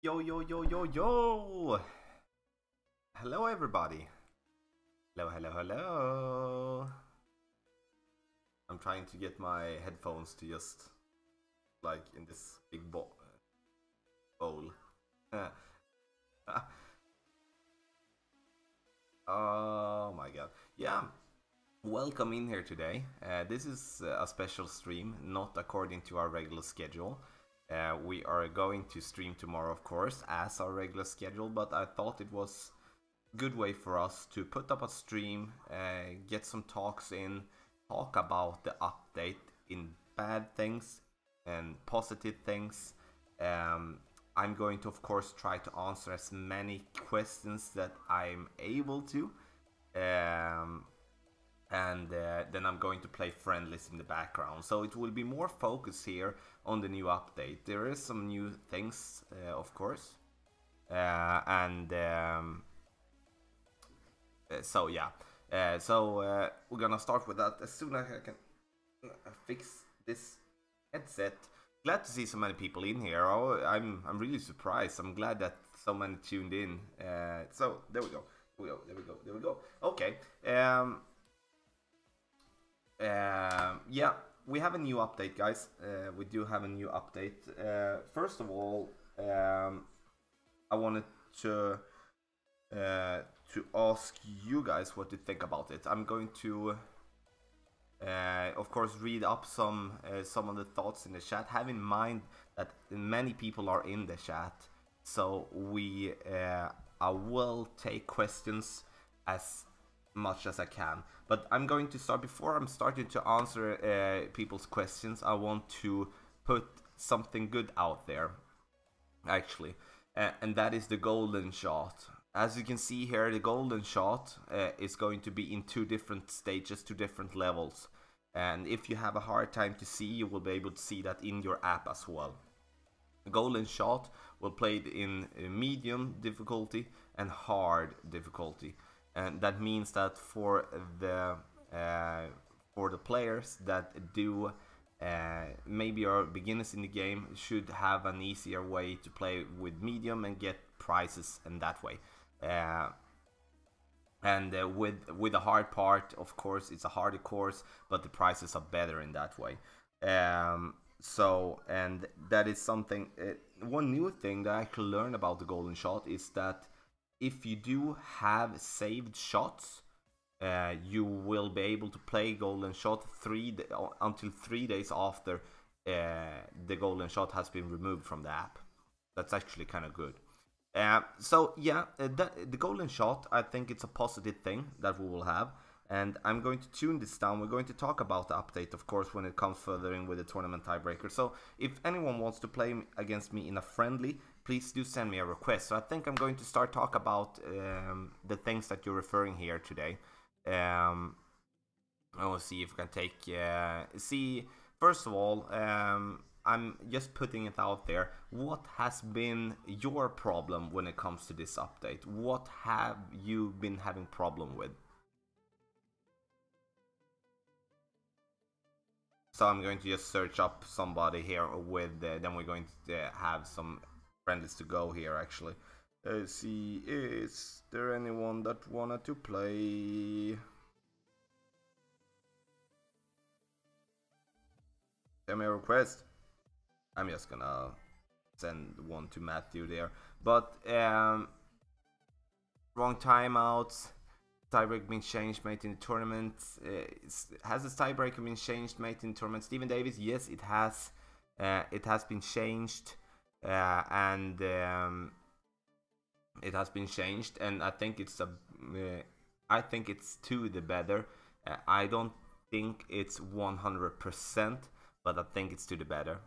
Yo, yo, yo, yo, yo! Hello, everybody. Hello, hello, hello. I'm trying to get my headphones to just, like, in this big bowl. Oh my god. Yeah, welcome in here today. This is a special stream, not according to our regular schedule. We are going to stream tomorrow, of course, as our regular schedule, but I thought it was a good way for us to put up a stream, get some talks in, talk about the update in bad things and positive things. I'm going to, of course, try to answer as many questions that I'm able to. And then I'm going to play friendlies in the background, so it will be more focus here on the new update. There is some new things, of course, so yeah, we're gonna start with that as soon as I can fix this headset. Glad to see so many people in here. Oh, I'm really surprised. I'm glad that so many tuned in. So there we go. There we go. Okay. Yeah, we have a new update, guys. We do have a new update. First of all, I wanted to ask you guys what you think about it. I'm going to, of course, read up some of the thoughts in the chat. Have in mind that many people are in the chat, so I will take questions as much as I can. But I'm going to start, before I'm starting to answer people's questions, I want to put something good out there, actually, and that is the golden shot. As you can see here, the golden shot is going to be in two different stages, two different levels, and if you have a hard time to see, you will be able to see that in your app as well. The golden shot will play in medium difficulty and hard difficulty. And that means that for the players that do maybe are beginners in the game, should have an easier way to play with medium and get prizes in that way. With the hard part, of course, it's a harder course, but the prizes are better in that way. And that is something. One new thing that I actually learned about the golden shot is that if you do have saved shots, you will be able to play golden shot until 3 days after the golden shot has been removed from the app. That's actually kind of good. So yeah, the golden shot, I think it's a positive thing that we will have, and I'm going to tune this down. We're going to talk about the update, of course, when it comes further in with the tournament tiebreaker. So if anyone wants to play against me in a friendly, please do send me a request. So I think I'm going to start talk about the things that you're referring here today. I will see if I can take first of all, I'm just putting it out there. What has been your problem when it comes to this update? What have you been having problem with? So I'm going to just search up somebody here with, then we're going to have some friendlies to go here, actually. See, is there anyone that wanted to play? Send me a request. I'm just gonna send one to Matthew there. But wrong timeouts. Tiebreaker been changed, mate, in the tournament. Has the tiebreaker been changed, mate, in the tournament? Stephen Davis, yes, it has. It has been changed, and it has been changed, and I think it's to the better. I don't think it's 100%, but I think it's to the better.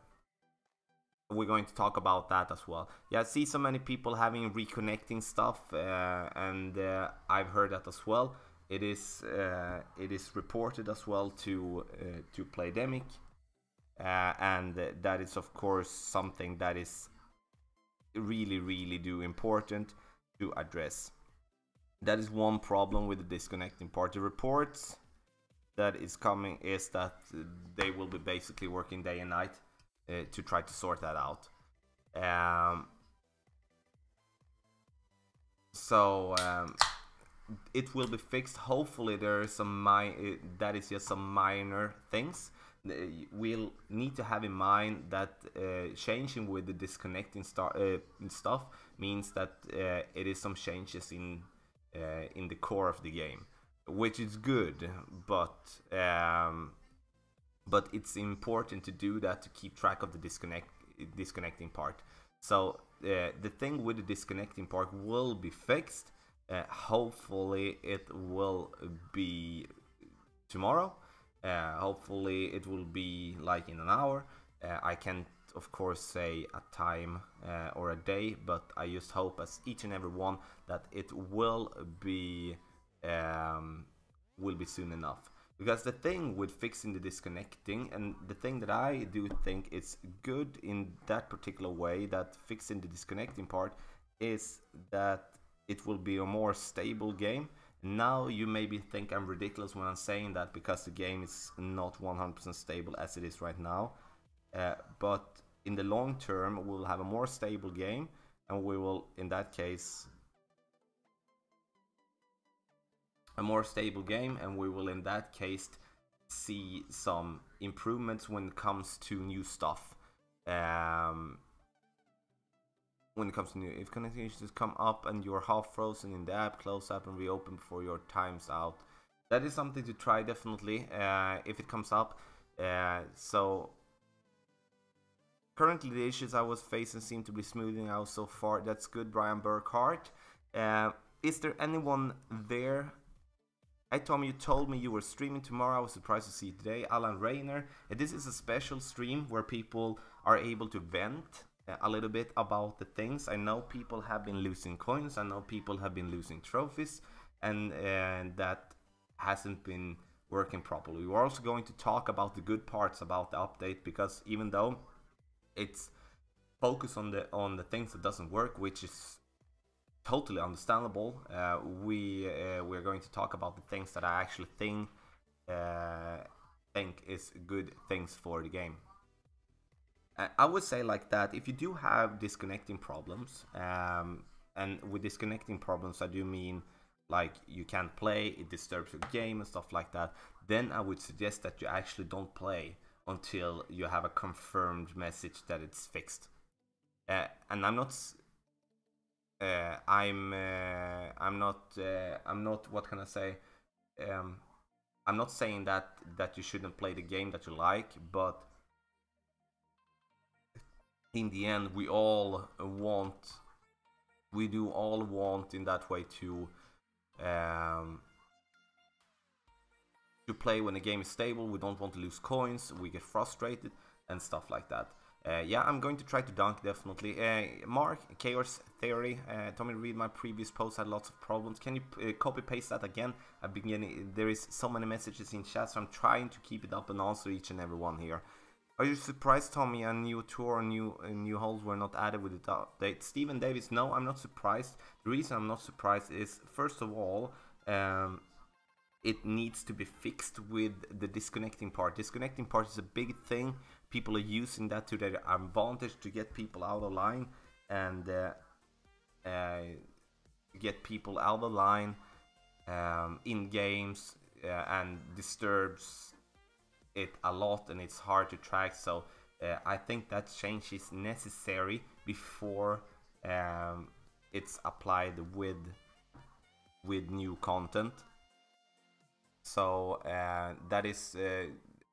We're going to talk about that as well. Yeah, I see so many people having reconnecting stuff, and I've heard that as well. It is reported as well to Playdemic, and that is, of course, something that is really important to address. That is one problem with the disconnecting part. The reports that is coming is that they will be basically working day and night to try to sort that out. So it will be fixed. Hopefully there is that is just some minor things. We'll need to have in mind that changing with the disconnecting stuff means that it is some changes in the core of the game, which is good, but it's important to do that to keep track of the disconnecting part. So the thing with the disconnecting part will be fixed. Hopefully it will be tomorrow. Hopefully it will be like in an hour. I can't of course say a time or a day, but I just hope as each and every one that it will be soon enough. Because the thing with fixing the disconnecting, and the thing that I do think is good in that particular way, that fixing the disconnecting part, is that it will be a more stable game. Now you maybe think I'm ridiculous when I'm saying that, because the game is not 100% stable as it is right now. But in the long term, we'll have a more stable game, and we will, in that case, a more stable game, and we will in that case see some improvements when it comes to new stuff. When it comes to new, if connotations come up and you're half frozen in the app, close app and reopen before your time's out. That is something to try definitely if it comes up. So currently the issues I was facing seem to be smoothing out so far. That's good, Brian Burkhart. Is there anyone there? Hi Tom, you told me you were streaming tomorrow. I was surprised to see you today. Alan Rayner. This is a special stream where people are able to vent a little bit about the things. I know people have been losing coins. I know people have been losing trophies, and that hasn't been working properly. We're also going to talk about the good parts about the update, because even though it's focused on the things that doesn't work, which is totally understandable, we're going to talk about the things that I actually think is good things for the game. I would say like that, if you do have disconnecting problems, and with disconnecting problems I do mean like you can't play, it disturbs your game and stuff like that, then I would suggest that you actually don't play until you have a confirmed message that it's fixed. And I'm not what can I say? I'm not saying that you shouldn't play the game that you like, but in the end we do all want in that way to play when the game is stable. We don't want to lose coins, we get frustrated and stuff like that. Yeah, I'm going to try to dunk definitely. Mark, Chaos Theory, Tommy, read my previous post, had lots of problems. Can you copy paste that again? There is so many messages in chat, so I'm trying to keep it up and answer each and every one here. Are you surprised, Tommy, a new tour or new holes were not added with the update? Stephen Davis, no, I'm not surprised. The reason I'm not surprised is, first of all, it needs to be fixed with the disconnecting part. Disconnecting part is a big thing. People are using that to their advantage to get people out of line, and get people out of line in games, and disturbs it a lot, and it's hard to track. So I think that change is necessary before it's applied with new content. So that is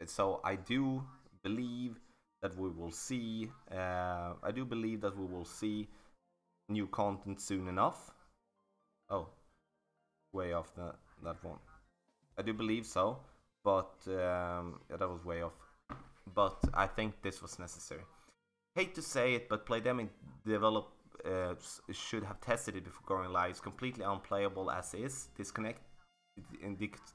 so I do believe that we will see new content soon enough. Oh, way off that one. I do believe so, but yeah, that was way off. But I think this was necessary. Hate to say it, but Playdemic should have tested it before going live. It's completely unplayable as is.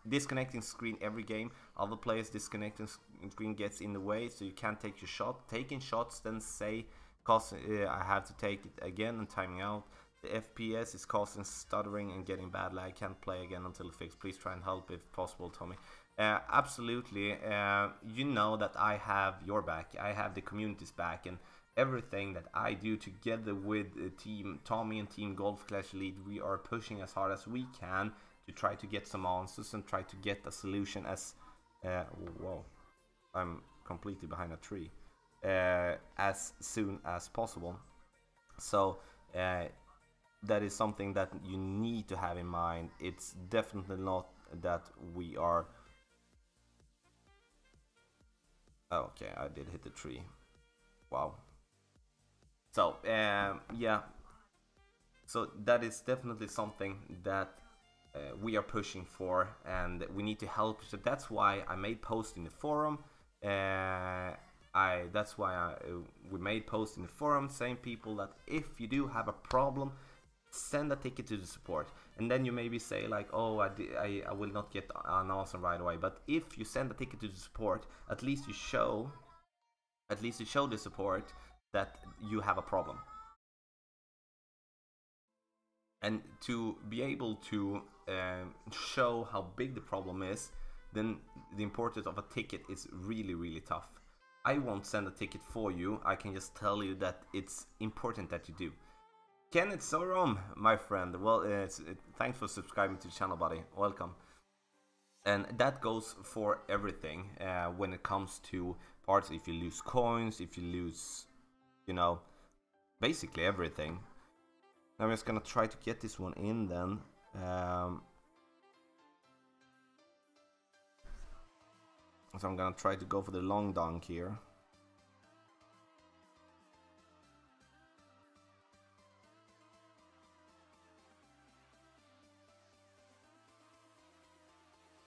Disconnecting screen every game. Other players disconnecting screen gets in the way, so you can't take your shot. Taking shots, then say, cause I have to take it again and timing out. The FPS is causing stuttering and getting bad lag. Can't play again until fixed. Please try and help if possible, Tommy. Absolutely. You know that I have your back. I have the community's back, and everything that I do together with team Tommy and Team Golf Clash Elite, we are pushing as hard as we can to try to get some answers and try to get a solution as whoa, I'm completely behind a tree, as soon as possible. So that is something that you need to have in mind. It's definitely not that we are... Oh, okay, I did hit the tree. Wow. So yeah, so that is definitely something that we are pushing for, and we need to help. So that's why I made post in the forum. We made post in the forum saying people that if you do have a problem, send a ticket to the support. And then you maybe say like, oh, I will not get an answer right away. But if you send a ticket to the support, at least you show the support that you have a problem. And to be able to show how big the problem is, then the importance of a ticket is really, really tough. I won't send a ticket for you, I can just tell you that it's important that you do. Kenneth Sorum, my friend, well, thanks for subscribing to the channel, buddy, welcome. And that goes for everything when it comes to parts. If you lose coins, if you lose, you know, basically everything. I'm just gonna try to get this one in then. So I'm gonna try to go for the long dunk here.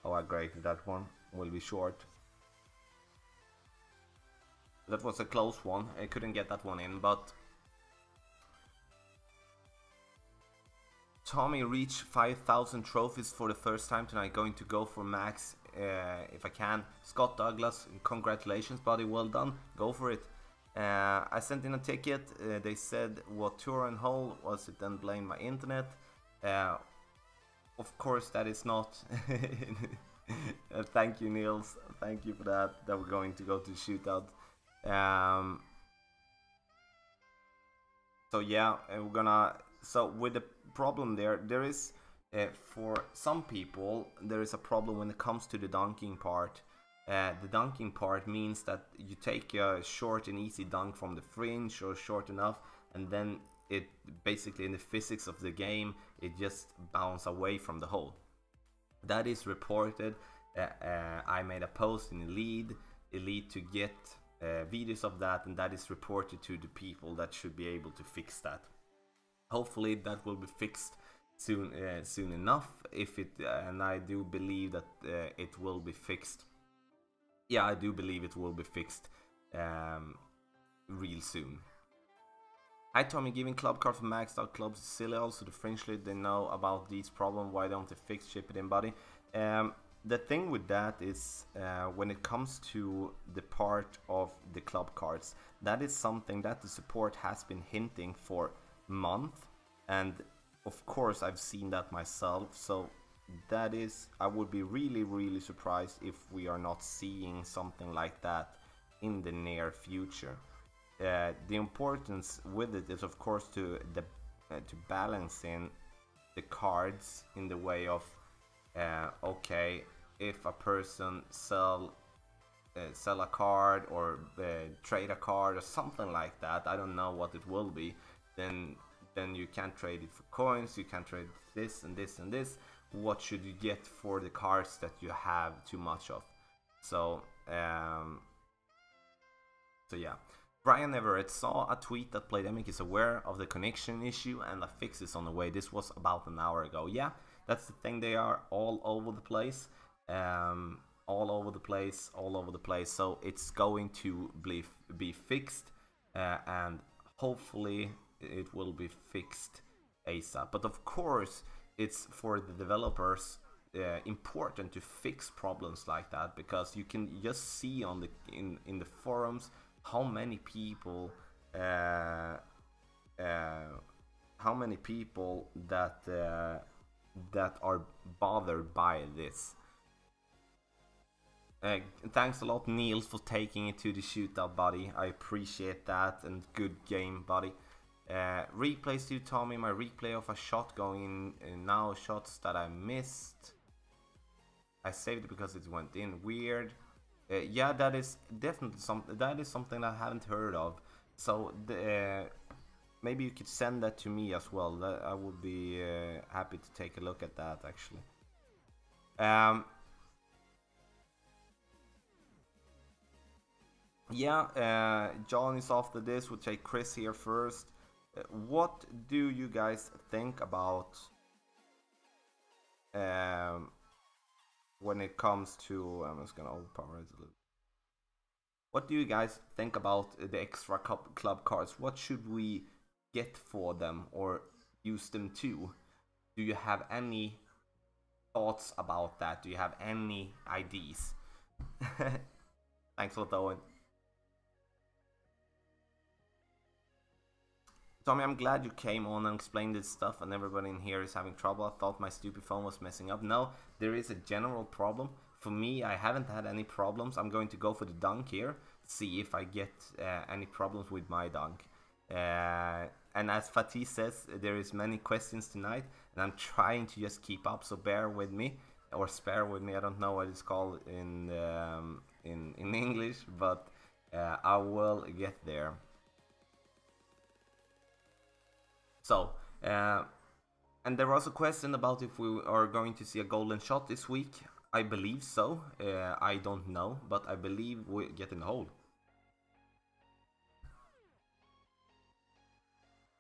Oh, I great, that one will be short. That was a close one, I couldn't get that one in, but Tommy reached 5,000 trophies for the first time tonight, going to go for max if I can. Scott Douglas, congratulations buddy, well done, go for it. I sent in a ticket, they said what tour and hole was it, then blamed my internet. Of course that is not. Thank you Niels, thank you for that we're going to go to shootout. So yeah, we're gonna, so with the problem there is for some people there is a problem when it comes to the dunking part. The dunking part means that you take a short and easy dunk from the fringe or short enough, and then it basically, in the physics of the game, it just bounces away from the hole. That is reported. I made a post in Elite to get videos of that, and that is reported to the people that should be able to fix that. Hopefully that will be fixed soon enough. If it and I do believe that it will be fixed. Yeah, I do believe it will be fixed real soon. Hi Tommy, giving club card for maxed out clubs is silly. Also the French league, they know about these problems. Why don't they fix ship it in, buddy? The thing with that is when it comes to the part of the club cards, that is something that the support has been hinting for months, and of course I've seen that myself. So that is, I would be really surprised if we are not seeing something like that in the near future. The importance with it is of course to balance in the cards in the way of okay, if a person sell a card or trade a card or something like that, I don't know what it will be, then you can't trade it for coins, you can't trade this and this and this. What should you get for the cards that you have too much of? So so yeah. Brian Everett saw a tweet that Playdemic is aware of the connection issue and a fix is on the way. This was about an hour ago. Yeah, that's the thing, they are all over the place. All over the place. So it's going to be fixed, and hopefully it will be fixed ASAP. But of course, it's for the developers important to fix problems like that, because you can just see on the in the forums how many people that are bothered by this. Thanks a lot, Niels, for taking it to the shootout, buddy. I appreciate that, and good game, buddy. Replays to Tommy, my replay of a shot going in now, shots that I missed. I saved it because it went in weird. Yeah, that is definitely something I haven't heard of. So maybe you could send that to me as well. I would be happy to take a look at that, actually. Yeah, John is after this. We'll take Chris here first. What do you guys think about when it comes to... I'm just gonna overpower it a little. What do you guys think about the extra club cards? What should we get for them or use them to? Do you have any thoughts about that? Do you have any ideas? Thanks a lot, Owen. Tommy, I'm glad you came on and explained this stuff and everybody in here is having trouble. I thought my stupid phone was messing up. No, there is a general problem. For me, I haven't had any problems. I'm going to go for the dunk here, see if I get any problems with my dunk. And as Fatih says, there is many questions tonight, and I'm trying to just keep up, so bear with me, or spare with me, I don't know what it's called in English, but I will get there. So, and there was a question about if we are going to see a golden shot this week. I believe so. I don't know, but I believe we get in the hole.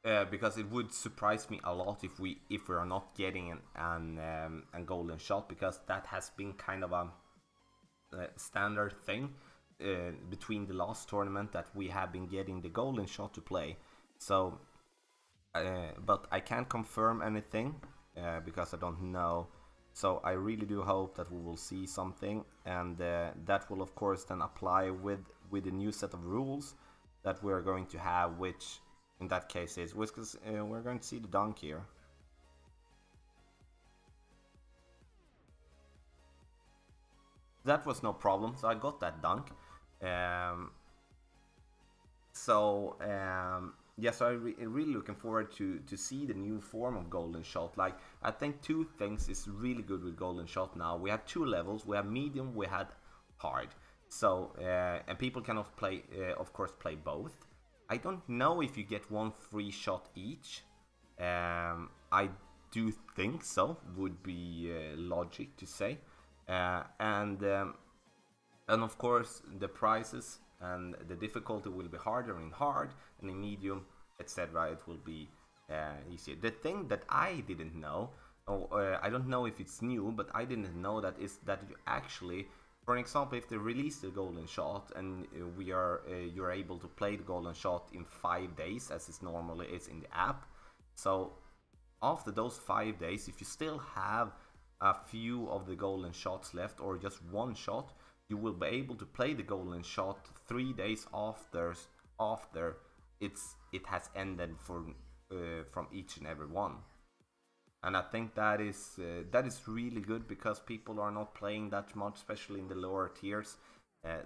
Because it would surprise me a lot if we are not getting an golden shot, because that has been kind of a standard thing between the last tournament that we have been getting the golden shot to play. So. But I can't confirm anything because I don't know. So I really do hope that we will see something, and that will of course then apply with the new set of rules that we're going to have, which in that case is Whiskers. We're going to see the dunk here. That was no problem, so I got that dunk. Yeah, so I'm really looking forward to see the new form of golden shot. Like, I think two things is really good with golden shot now. We have two levels. We have medium, we had hard. So and people can of course play both. I don't know if you get one free shot each. I do think so, would be logic to say. And of course the prizes and the difficulty will be harder in hard, and in medium, etc. it will be easier. The thing that I didn't know, I don't know if it's new, but I didn't know that, is that you actually, for example, if they release the golden shot and you're able to play the golden shot in 5 days, as it normally is in the app. So after those 5 days, if you still have a few of the golden shots left, or just one shot, you will be able to play the golden shot 3 days after it has ended from each and every one. And I think that is really good, because people are not playing that much, especially in the lower tiers.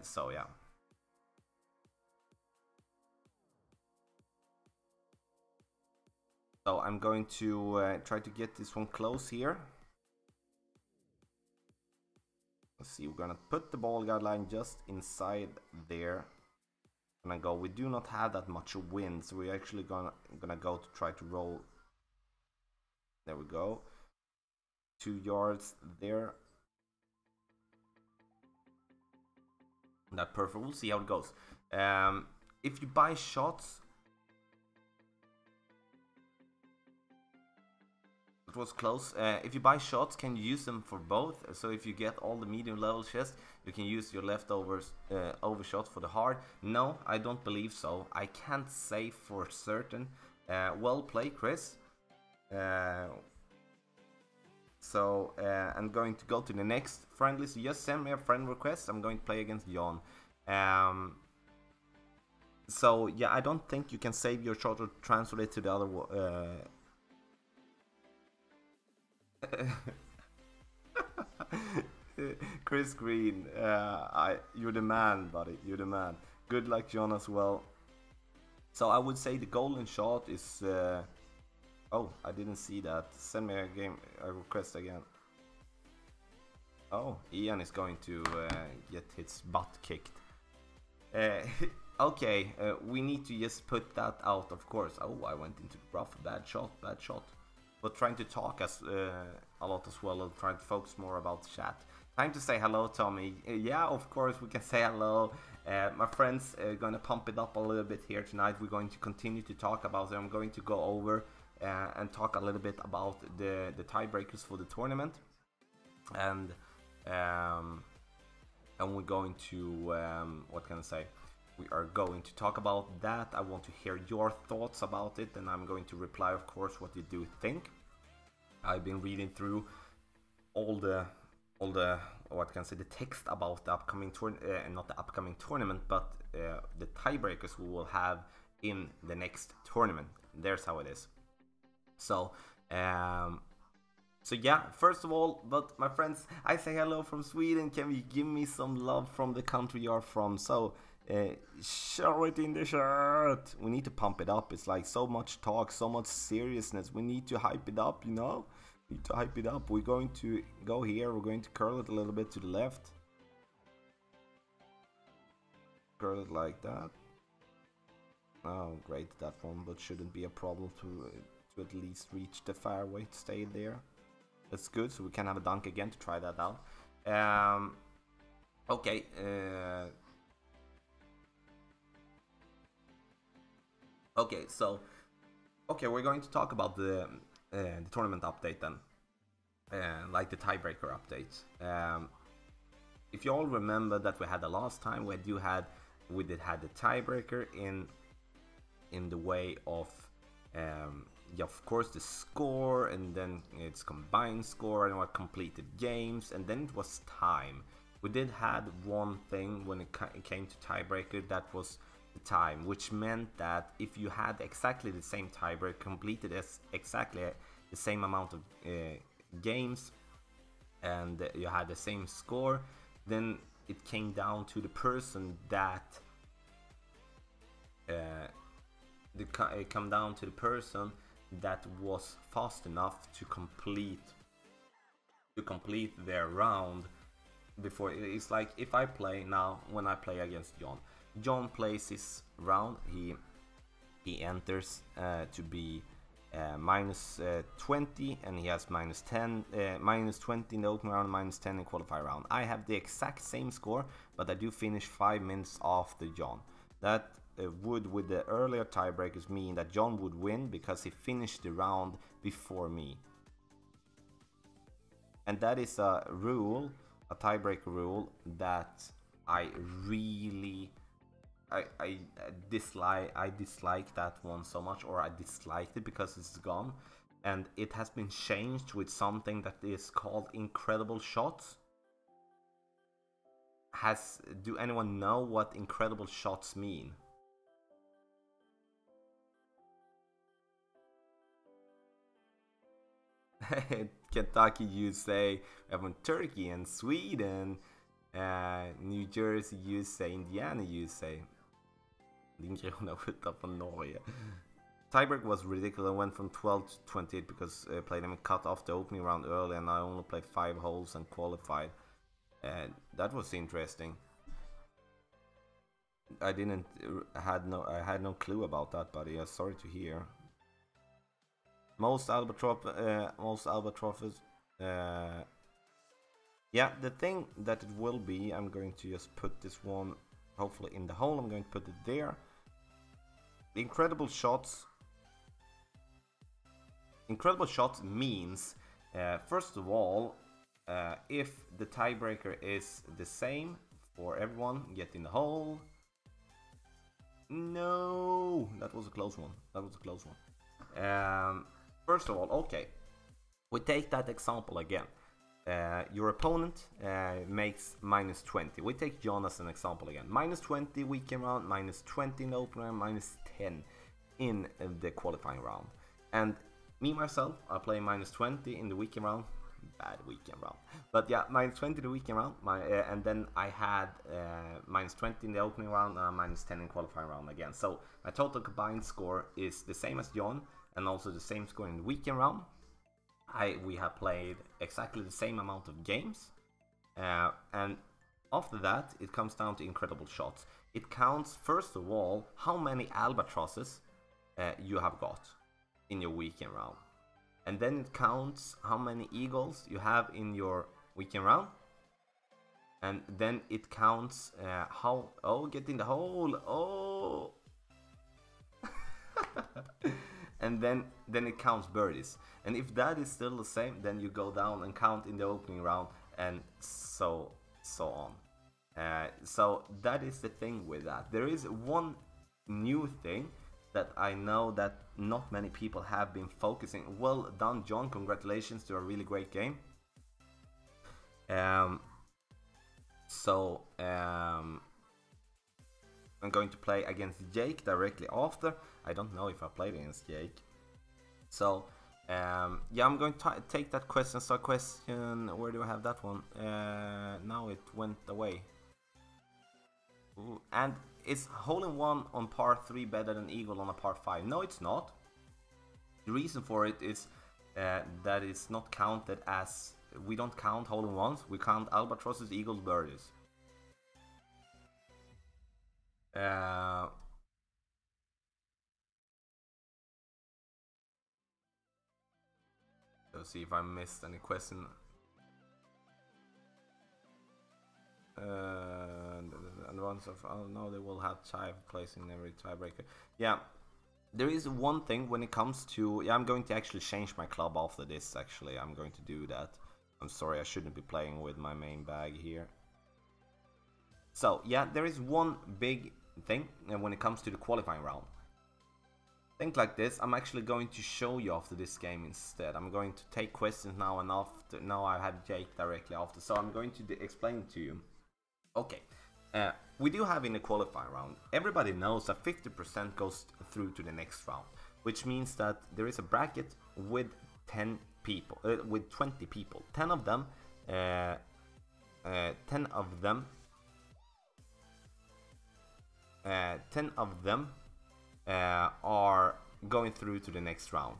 So yeah. So I'm going to try to get this one close here. Let's see, we're gonna put the ball guideline just inside there. Gonna go. We do not have that much wind, so we're actually gonna go to try to roll. There we go. 2 yards there. That's perfect. We'll see how it goes. If you buy shots, it was close. If you buy shots, can you use them for both? So if you get all the medium level chests, you can use your leftovers overshot for the hard. No, I don't believe so. I can't say for certain. Well played, Chris. So I'm going to go to the next friendly. So just send me a friend request. I'm going to play against John. So yeah, I don't think you can save your shot or transfer it to the other one. Chris Green, you're the man, buddy. You're the man. Good luck, John, as well. So I would say the golden shot is. Oh, I didn't see that. Send me a request again. Oh, Ian is going to get his butt kicked. Okay, we need to just put that out, of course. Oh, I went into the rough. Bad shot, bad shot. But trying to talk a lot as well, and trying to focus more about the chat. Time to say hello, Tommy. Yeah, of course, we can say hello. My friends are going to pump it up a little bit here tonight. We're going to continue to talk about it. I'm going to go over and talk a little bit about the tiebreakers for the tournament. And we're going to, what can I say? We are going to talk about that. I want to hear your thoughts about it, and I'm going to reply, of course, what you do think. I've been reading through all the what can I say, the text about the upcoming not the upcoming tournament, but the tiebreakers we will have in the next tournament. There's how it is. So so yeah, first of all, but my friends, I say hello from Sweden. Can you give me some love from the country you're from? So show it in the chat. We need to pump it up. It's like so much talk, so much seriousness. We need to hype it up, you know? We need to hype it up. We're going to go here. We're going to curl it a little bit to the left. Curl it like that. Oh, great, that one, but shouldn't be a problem to at least reach the fairway, stay there. That's good, so we can have a dunk again to try that out. Okay, okay, so we're going to talk about the tournament update then, like the tiebreaker update. If you all remember that we had the last time, we did have the tiebreaker in the way of yeah, of course, the score, and then it's combined score and what completed games, and then it was time. We did had one thing when it came to tiebreaker, that was the time, which meant that if you had exactly the same tiebreaker, completed exactly the same amount of games, and you had the same score, then it came down to the person that it come down to the person that was fast enough to complete their round before. It's like if I play now, when I play against John plays his round, he enters to be minus 20, and he has minus 10, minus 20 in the opening round, minus 10 in qualifier round. I have the exact same score, but I do finish 5 minutes after John. That would, with the earlier tiebreakers, mean that John would win because he finished the round before me. And that is a rule, a tiebreaker rule, that I really I dislike that one so much, or I disliked it because it's gone, and it has been changed with something that is called incredible shots. Do anyone know what incredible shots mean? Kentucky, USA, we have Turkey and Sweden, New Jersey, USA, Indiana, USA. Din krona utanför Norge. Tiebreak was ridiculous. I went from 12 to 28 because played them cut off the opening round early, and I only played 5 holes and qualified. That was interesting. I had no clue about that, buddy. Sorry to hear. Most albatrosses. Yeah, the thing that it will be, I'm going to just put this one hopefully in the hole. I'm going to put it there. The incredible shots. Incredible shots means, first of all, if the tiebreaker is the same for everyone, get in the hole. No, that was a close one. That was a close one. First of all, okay, we take that example again. Your opponent makes minus 20. We take John as an example again. Minus 20 weekend round, minus 20 in the open round, minus 10 in the qualifying round. And me myself, I play minus 20 in the weekend round. bad weekend round. But yeah, minus 20 the weekend round, and then I had minus 20 in the opening round and minus 10 in qualifying round again. So my total combined score is the same as John, and also the same score in the weekend round. We have played exactly the same amount of games, and after that it comes down to incredible shots. It counts first of all how many albatrosses you have got in your weekend round, and then it counts how many eagles you have in your weekend round, and then it counts get in the hole, and then it counts birdies, and if that is still the same, then you go down and count in the opening round, and so on. So that is the thing with that. There is one new thing that I know that not many people have been focusing. Well done, John, congratulations to a really great game. I'm going to play against Jake directly after. I don't know if I played against Jake. So yeah, I'm going to take that question. So question, where do I have that one? Now it went away. Ooh, and is hole-in-one on par 3 better than eagle on a par 5? No, it's not. The reason for it is that it's not counted as... We don't count hole-in-ones, we count albatrosses, eagles, birdies. Let's see if I missed any question. And ones of, oh no, they will have tie place in every tiebreaker. Yeah, there is one thing when it comes to... Yeah, I'm going to actually change my club after this. Actually, I'm going to do that. I'm sorry, I shouldn't be playing with my main bag here. So yeah, there is one big thing when it comes to the qualifying round. Think like this. I'm actually going to show you after this game instead. I'm going to take questions now, and after now I have Jake directly after, so I'm going to explain it to you. Okay, we do have in the qualifying round, everybody knows that 50% goes through to the next round, which means that there is a bracket with 10 people, with 20 people. 10 of them are going through to the next round.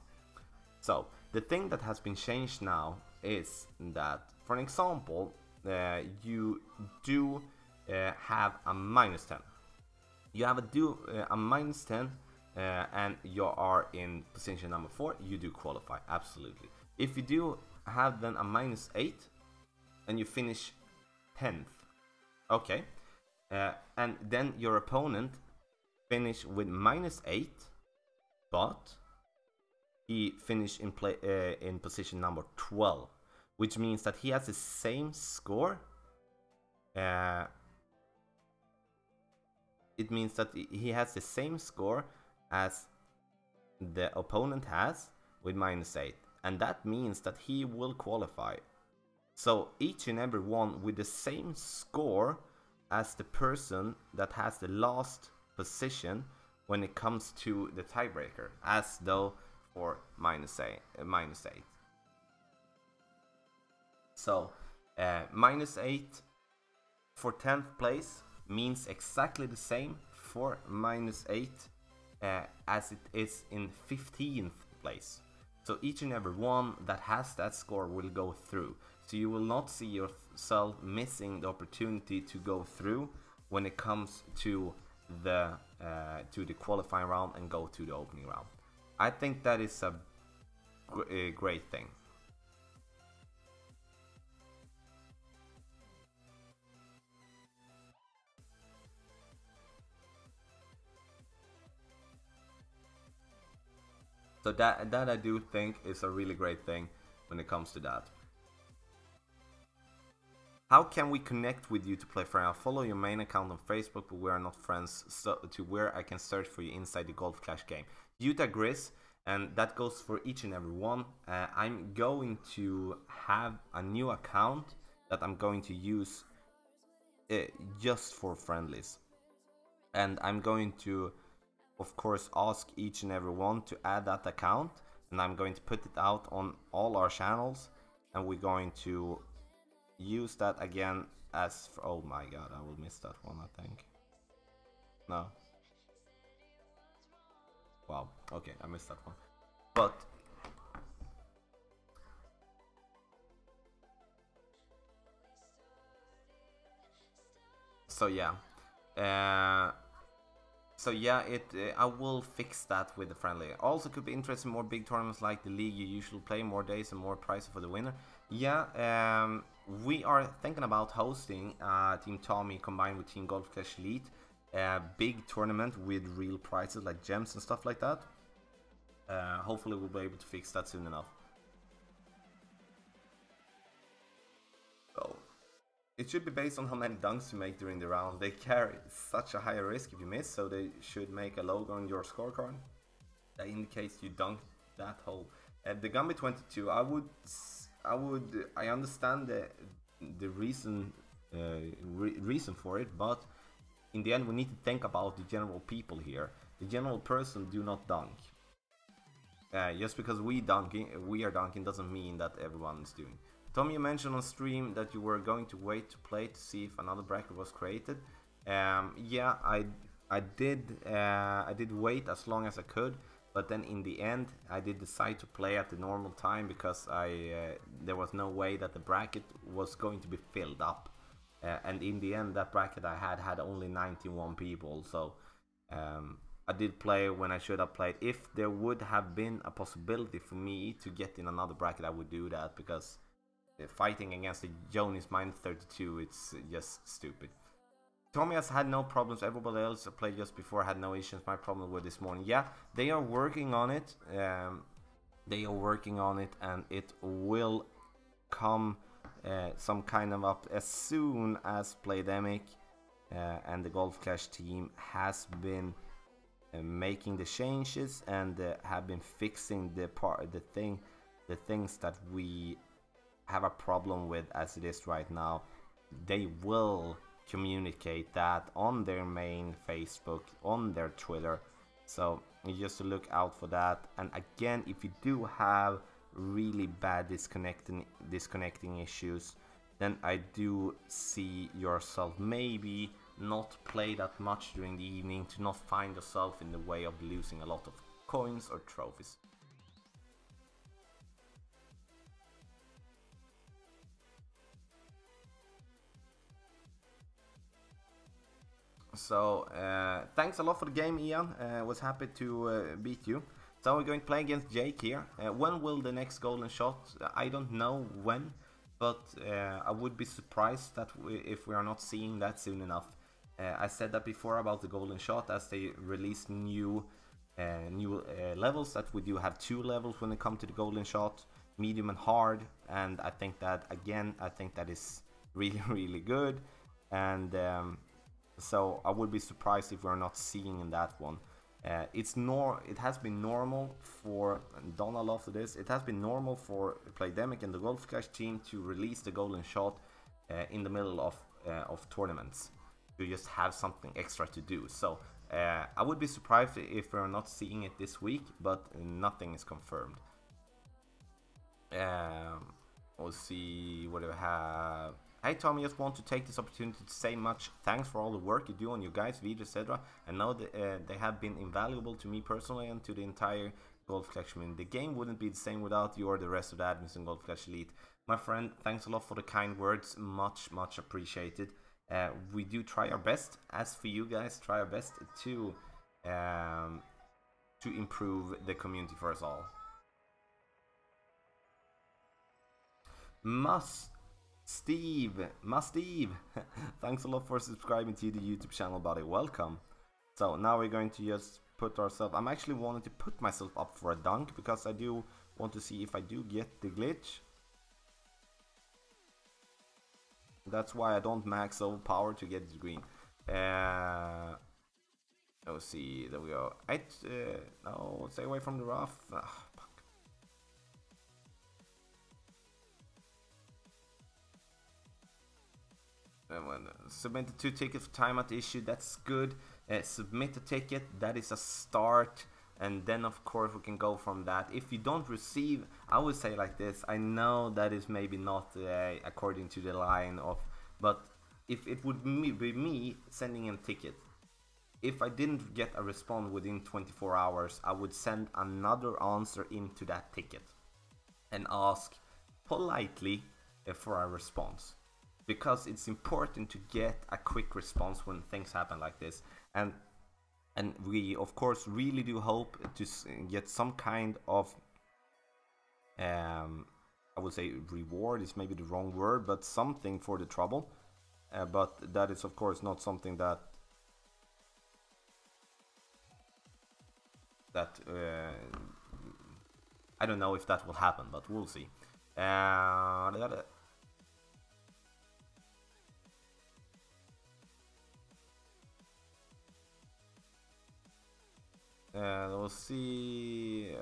So the thing that has been changed now is that, for an example, you do have a minus 10. You have a minus 10 and you are in position number 4, you do qualify, absolutely. If you do have then a minus 8 and you finish 10th, okay, and then your opponent finish with minus 8, but he finished in position number 12, which means that he has the same score. It means that he has the same score as the opponent has with minus 8, and that means that he will qualify. So each and every one with the same score as the person that has the last position when it comes to the tiebreaker, as though for minus 8. So minus 8 for 10th place means exactly the same for minus 8 as it is in 15th place. So each and every one that has that score will go through. So you will not see yourself missing the opportunity to go through when it comes to the qualifying round and go to the opening round. I think that is a great thing. So that I do think is a really great thing when it comes to that. How can we connect with you to play Fair? I'll follow your main account on Facebook, but we are not friends, so to where I can search for you inside the Golf Clash game. Utah Grizz, and that goes for each and every one. I'm going to have a new account that I'm going to use just for friendlies. And I'm going to, of course, ask each and every one to add that account, and I'm going to put it out on all our channels. and we're going to use that again as oh my god, I will miss that one, I think. No. Wow, okay, I missed that one. But so yeah. So yeah, I will fix that with the friendly. Also could be interesting more big tournaments like the league you usually play, more days and more prizes for the winner. Yeah, we are thinking about hosting Team Tommy combined with Team Golf Clash Elite, big tournament with real prizes like gems and stuff like that. Hopefully we'll be able to fix that soon enough. So it should be based on how many dunks you make during the round. They carry such a higher risk if you miss, so they should make a logo on your scorecard that indicates you dunked that hole. The Gambit 22, I understand the reason for it, but in the end we need to think about the general people here. The general person do not dunk. Just because we are dunking doesn't mean that everyone is doing. Tom, you mentioned on stream that you were going to wait to play to see if another bracket was created. Yeah, I did wait as long as I could, but then in the end I did decide to play at the normal time because there was no way that the bracket was going to be filled up, and in the end that bracket I had only 91 people, so I did play when I should have played. If there would have been a possibility for me to get in another bracket, I would do that, because fighting against the Jonis -32, it's just stupid. Tommy has had no problems. Everybody else I played just before had no issues. My problem with this morning. Yeah, they are working on it. And it will come some kind of up as soon as Playdemic and the Golf Clash team has been making the changes and have been fixing the things that we have a problem with as it is right now. They will communicate that on their main Facebook, on their Twitter, so just to look out for that. And again, if you do have really bad disconnecting issues, then I do see yourself maybe not play that much during the evening to not find yourself in the way of losing a lot of coins or trophies. So thanks a lot for the game, Ian. Was happy to beat you. So we're going to play against Jake here. When will the next golden shot? I don't know when, but I would be surprised that if we are not seeing that soon enough. I said that before about the golden shot, as they release new levels, that we do have 2 levels when it comes to the golden shot, medium and hard, and I think that is really good. And so I would be surprised if we're not seeing in that one. It has been normal for Donald after this. It has been normal for Playdemic and the Golf Clash team to release the golden shot in the middle of tournaments, to just have something extra to do. So I would be surprised if we're not seeing it this week, but nothing is confirmed. We'll see what do we have. Hey Tommy, just want to take this opportunity to say much thanks for all the work you do on your guys' videos, etc. I know that they have been invaluable to me personally and to the entire Golf Clash community. The game wouldn't be the same without you or the rest of the admins in Golf Clash Elite. My friend, thanks a lot for the kind words, much appreciated. We do try our best, as for you guys, try our best to improve the community for us all. Steve, thanks a lot for subscribing to the YouTube channel, buddy. Welcome. So now we're going to just put ourselves. I'm actually wanting to put myself up for a dunk because I do want to see if I do get the glitch. That's why I don't max over power to get the green. Let's see. There we go. No, stay away from the rough. Submit the 2 tickets for timeout issue. That's good. Submit a ticket. That is a start. and then of course we can go from that. If you don't receive, I would say like this, I know that is maybe not according to the line of, but if it would be me sending a ticket, if I didn't get a response within 24 hours, I would send another answer into that ticket and ask politely for a response, because it's important to get a quick response when things happen like this. And we of course really do hope to get some kind of I would say reward is maybe the wrong word, but something for the trouble, but that is of course not something that I don't know if that will happen, but we'll see. We'll see.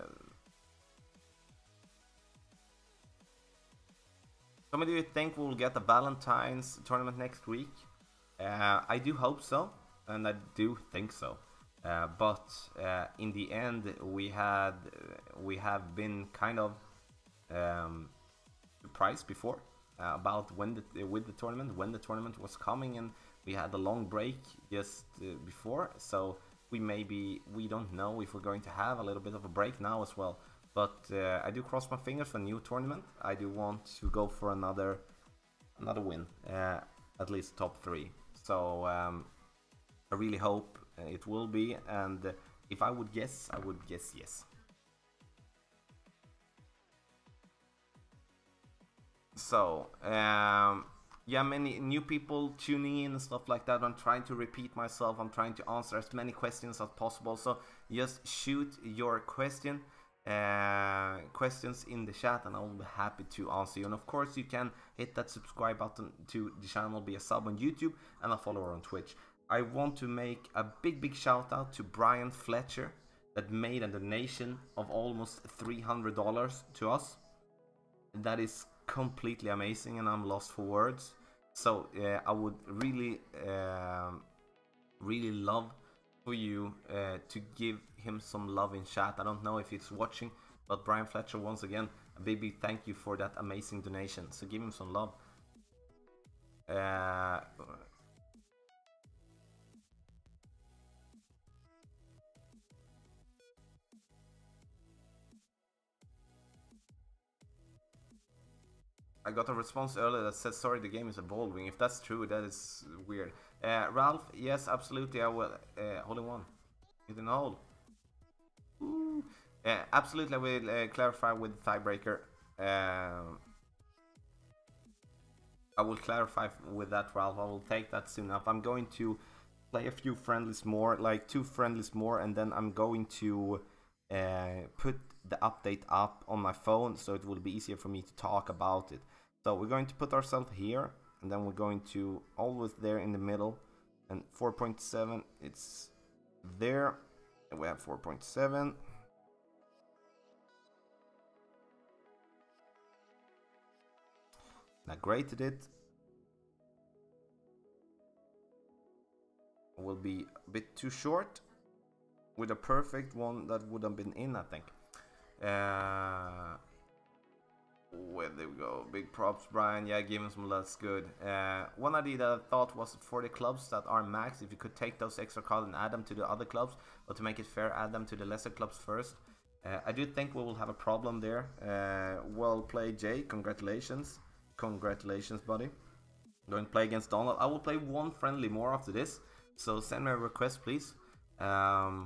So do you think we'll get a Valentine's tournament next week? I do hope so, and I do think so. But in the end, we have been kind of surprised before about when the tournament was coming, and we had a long break just before. So we don't know if we're going to have a little bit of a break now as well. But I do cross my fingers for a new tournament. I do want to go for another win, at least top 3. So I really hope it will be, and if I would guess, yes. So yeah, many new people tuning in and stuff like that. I'm trying to repeat myself. I'm trying to answer as many questions as possible. So just shoot your questions in the chat, and I'll be happy to answer you. And of course, you can hit that subscribe button to the channel, be a sub on YouTube, and a follower on Twitch. I want to make a big shout out to Brian Fletcher that made a donation of almost $300 to us. That is completely amazing, and I'm lost for words. So I would really love for you to give him some love in chat. I don't know if he's watching, but Brian Fletcher, once again, a big thank you for that amazing donation. So give him some love. I got a response earlier that says, sorry, the game is evolving. If that's true, that is weird. Ralph, yes, absolutely, I will. Hole in one. Hit in the hole. Absolutely, I will clarify with the tiebreaker. I will clarify with that, Ralph. I will take that soon enough. I'm going to play a few friendlies more, like 2 friendlies more, and then I'm going to put the update up on my phone, so it will be easier for me to talk about it. So we're going to put ourselves here, and then we're going to always there in the middle, and 4.7, it's there, and we have 4.7. I graded it. It will be a bit too short. With a perfect one that would have been in, I think. Where they go? Big props, Brian. Yeah, give him some love. That's good. One idea that I thought was for the clubs that are max, if you could take those extra cards and add them to the other clubs, or to make it fair, add them to the lesser clubs first. I do think we will have a problem there. Well played, Jay. Congratulations. Congratulations, buddy. I'm going to play against Donald. I will play one friendly more after this, so send me a request, please. I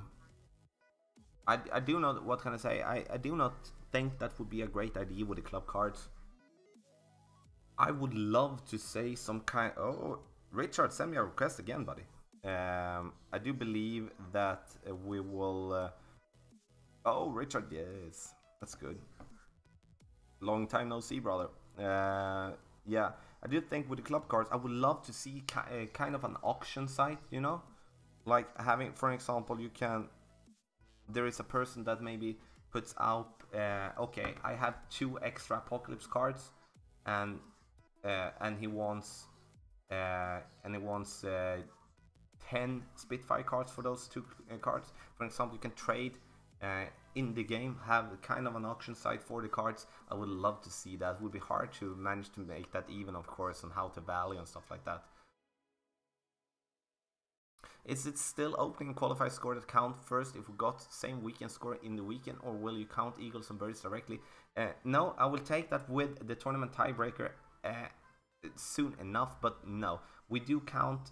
do not, what can I say, I do not think that would be a great idea with the club cards. I would love to say some kind, oh, Richard, send me a request again, buddy. I do believe that we will, oh, Richard, yes, that's good. Long time no see, brother. Yeah, I do think with the club cards, I would love to see kind of an auction site, you know? Like having, for example, you can, there is a person that maybe puts out, okay, I have 2 extra Apocalypse cards, and he wants 10 Spitfire cards for those 2 cards. For example, you can trade in the game, have kind of an auction site for the cards. I would love to see that. It would be hard to manage to make that even, of course, on how to value and stuff like that. Is it still opening qualifier score that count first if we got same weekend score in the weekend, or will you count eagles and birds directly? No, I will take that with the tournament tiebreaker soon enough, but no, we do count.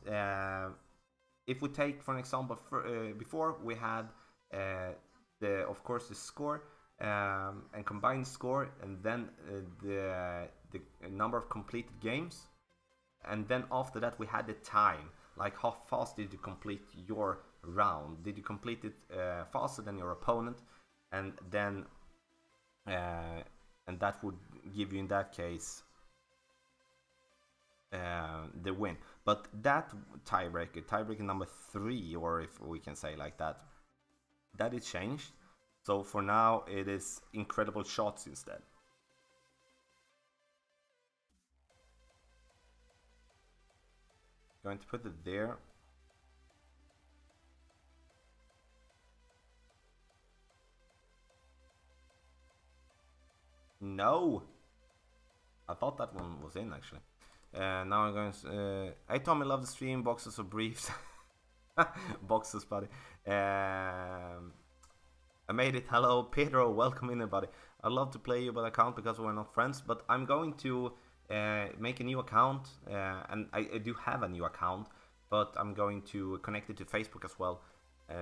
If we take, for example, before we had of course the score and combined score, and then the number of completed games, and then after that we had the time. Like, how fast did you complete your round? Did you complete it faster than your opponent? And then and that would give you, in that case, the win. But that tiebreaker number 3, or if we can say like that, that is changed. So for now it is incredible shots instead. Going to put it there. No, I thought that one was in actually. Now I'm going to... hey Tommy, love the stream, boxes of briefs. Boxes, buddy. I made it. Hello Pedro, welcome in everybody. I'd love to play you, but I can't because we're not friends. But I'm going to make a new account, and I do have a new account, but I'm going to connect it to Facebook as well,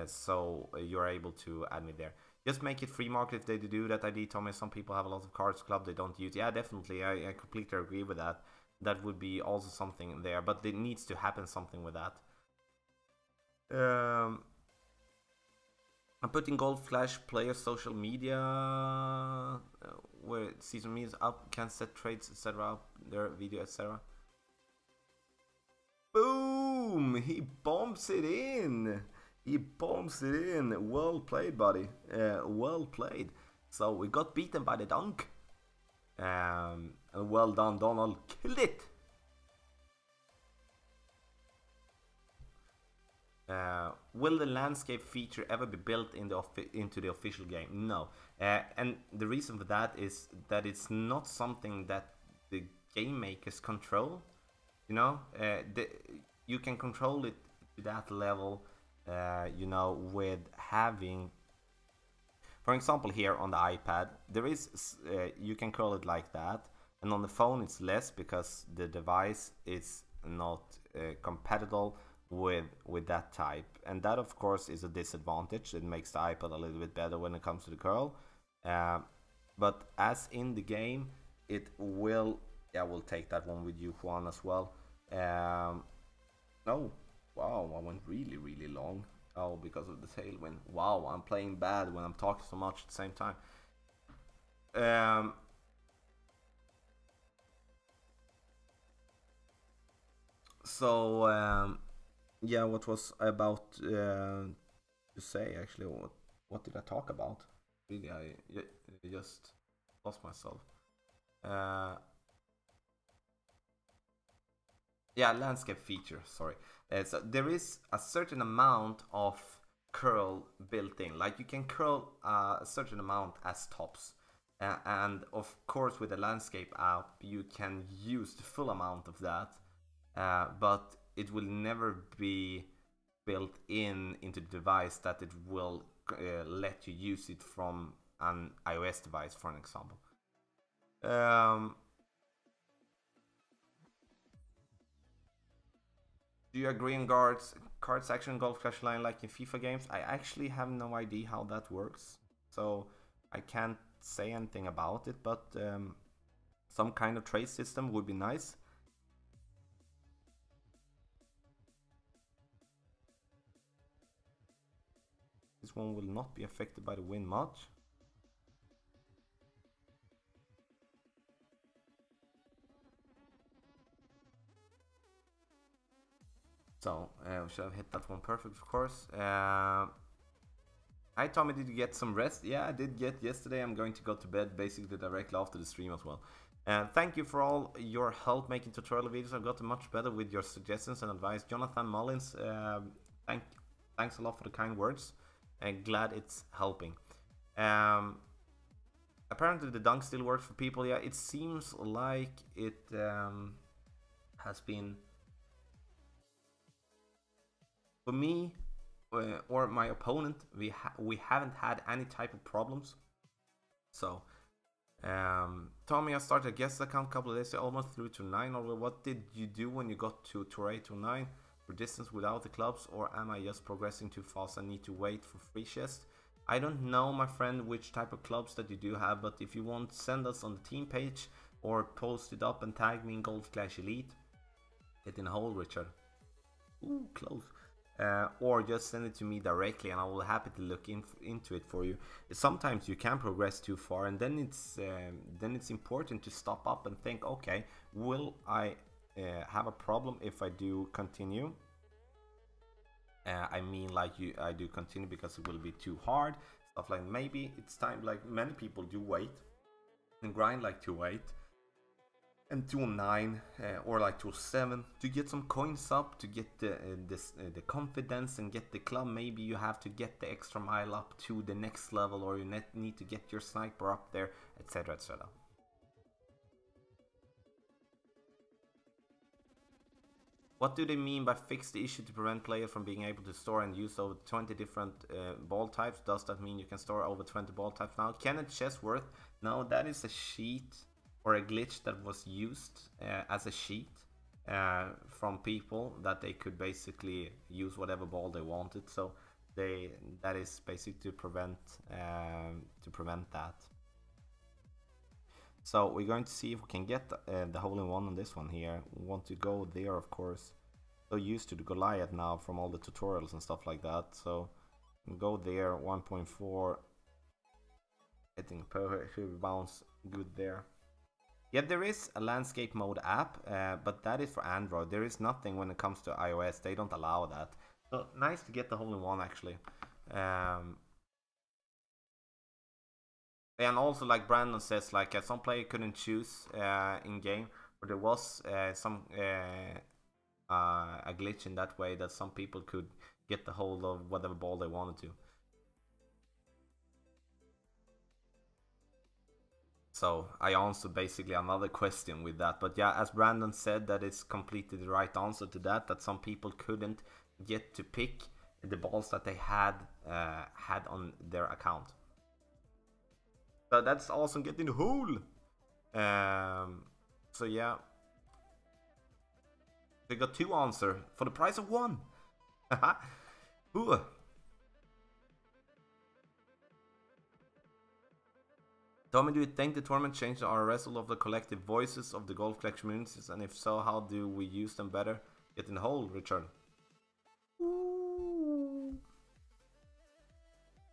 so you're able to add me there. Just make it free market if they do that. ID Tommy, some people have a lot of cards club they don't use. Yeah, definitely, I completely agree with that. That would be also something there, but there needs to happen something with that. I'm putting Gold Flash player social media where season means up, can set trades, etc. up their video, etc. Boom! He bombs it in. He bombs it in. Well played, buddy. Well played. So we got beaten by the dunk. And well done, Donald. Killed it. Will the landscape feature ever be built in into the official game? No. And the reason for that is that it's not something that the game makers control. You know, you can control it to that level, you know, with having, for example, here on the iPad, there is, you can control it like that, and on the phone it's less because the device is not compatible with that type, and that of course is a disadvantage. It makes the iPad a little bit better when it comes to the curl, but as in the game it will, yeah, we'll take that one with you, Juan, as well. Oh wow, I went really long. Oh, because of the tailwind. Wow, I'm playing bad when I'm talking so much at the same time. Yeah, what was I about to say actually? What did I talk about? Really, I just lost myself. Yeah, landscape feature, sorry. So there is a certain amount of curl built in. Like, you can curl a certain amount as tops. And of course with the landscape app you can use the full amount of that. But it will never be built into the device that it will let you use it from an iOS device, for an example. Do you agree on card section Golf Clash line like in FIFA games? I actually have no idea how that works, so I can't say anything about it, but some kind of trade system would be nice. This one will not be affected by the wind much. So, we should have hit that one perfect, of course. Hi Tommy, did you get some rest? Yeah, I did get yesterday. I'm going to go to bed basically directly after the stream as well. Thank you for all your help making tutorial videos. I've gotten much better with your suggestions and advice. Jonathan Mullins, thanks a lot for the kind words. And glad it's helping. Apparently the dunk still works for people. Yeah, it seems like it has been for me or my opponent. We haven't had any type of problems. So Tommy, I started a guest account a couple of days ago, almost through to 9. Or what did you do when you got to tour 8 to 9 for distance without the clubs, or am I just progressing too fast and need to wait for free chests? I don't know, my friend, which type of clubs that you do have, but if you want, send us on the team page or post it up and tag me in Golf Clash Elite. Get in a hole, Richard. Ooh, close. Or just send it to me directly, and I will happy to look into it for you. Sometimes you can progress too far, and then it's important to stop up and think, okay, will I have a problem if I do continue? I mean, like I do continue because it will be too hard. Stuff like maybe it's time. Like many people do wait and grind like 2-8 and 2-9 or like 2-7 to get some coins up, to get the confidence and get the club. Maybe you have to get the extra mile up to the next level, or you need to get your sniper up there, etc, etc. What do they mean by fix the issue to prevent players from being able to store and use over 20 different ball types? Does that mean you can store over 20 ball types now? Kenneth Chesworth, no, that is a cheat or a glitch that was used as a cheat from people, that they could basically use whatever ball they wanted. So that is basically to prevent that. So we're going to see if we can get the hole-in-one on this one here. We want to go there, of course. So used to the Goliath now from all the tutorials and stuff like that. So go there, 1.4. Hitting perfect bounce, good there. Yeah, there is a landscape mode app, but that is for Android. There is nothing when it comes to iOS. They don't allow that. So nice to get the hole-in-one actually. And also, like Brandon says, like some player couldn't choose in game, but there was some a glitch in that way that some people could get the hold of whatever ball they wanted to. So I answered basically another question with that. But yeah, as Brandon said, that is completely the right answer to that. That some people couldn't get to pick the balls that they had on their account. So that's awesome. Get in the hole. So yeah, we got 2 answers for the price of 1. Ooh. Tommy, do you think the tournament changed the RSL of the collective voices of the Golf Clash communities? And if so, how do we use them better? Get in the hole, Richard.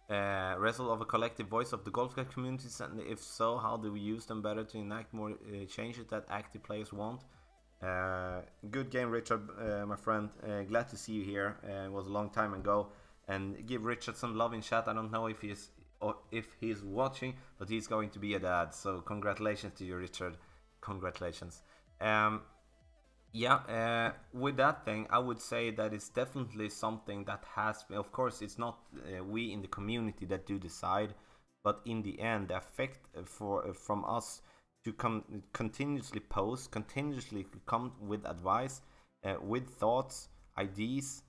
Wrestle of a collective voice of the Golf Clash communities, and if so, how do we use them better to enact more changes that active players want? Good game, Richard, my friend. Glad to see you here. It was a long time ago, and give Richard some love in chat. I don't know if he's watching, but he's going to be a dad. So congratulations to you, Richard. Congratulations. Yeah, with that thing, I would say that it's definitely something that has, of course, it's not we in the community that do decide, but in the end, the effect from us to continuously post, continuously come with advice, with thoughts, ideas,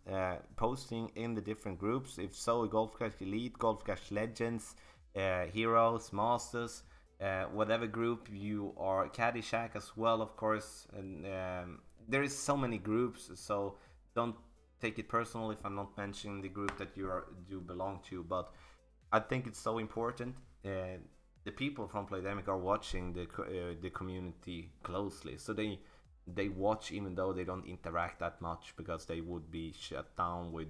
posting in the different groups. If so, Golf Clash Elite, Golf Clash Legends, Heroes, Masters, whatever group you are, Caddyshack as well, of course, and there is so many groups, so don't take it personal if I'm not mentioning the group that you do belong to, but I think it's so important. The people from Playdemic are watching the community closely, so they watch even though they don't interact that much, because they would be shut down with,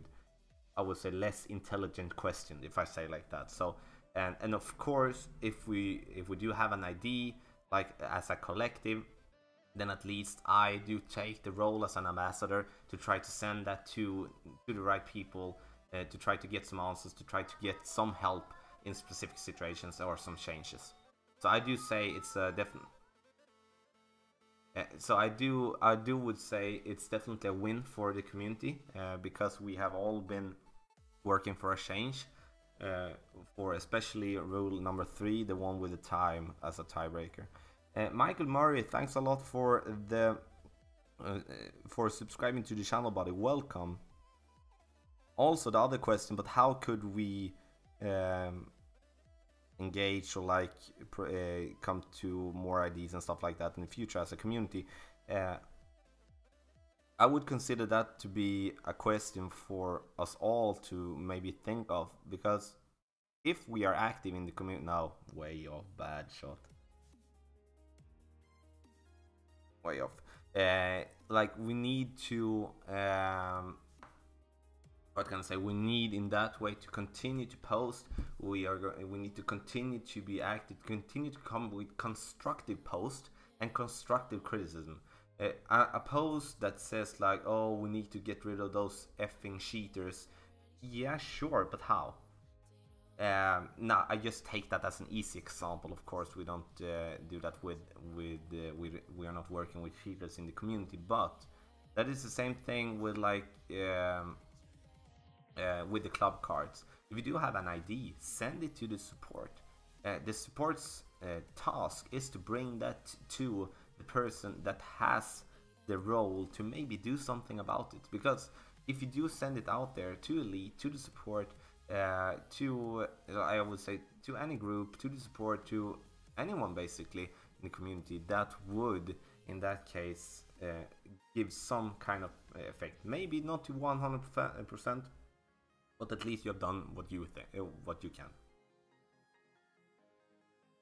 I would say, less intelligent questions, if I say like that. So and of course, if we do have an ID, like as a collective, then at least I do take the role as an ambassador to try to send that to the right people, to try to get some answers, to try to get some help in specific situations or some changes. So I do say it's definitely. So I do would say it's definitely a win for the community, because we have all been working for a change. uh, for especially rule number 3, the one with the time as a tiebreaker. Michael Murray, thanks a lot for the for subscribing to the channel, buddy. Welcome. Also, the other question, but how could we engage or like come to more ideas and stuff like that in the future as a community? I would consider that to be a question for us all to maybe think of, because if we are active in the community now, way off, bad shot, way off. Like we need to what can I say? We need in that way to continue to post. We need to continue to be active, continue to come with constructive post and constructive criticism. A post that says like, oh, we need to get rid of those effing cheaters. Yeah, sure, but how? No, I just take that as an easy example. Of course, we don't do that with we are not working with cheaters in the community, but that is the same thing with like with the club cards. If you do have an ID, send it to the support. The support's task is to bring that to the person that has the role to maybe do something about it. Because if you do send it out there to Elite, to the support, to I would say to any group, to the support, to anyone basically in the community, that would in that case give some kind of effect. Maybe not to 100%, but at least you have done what you can.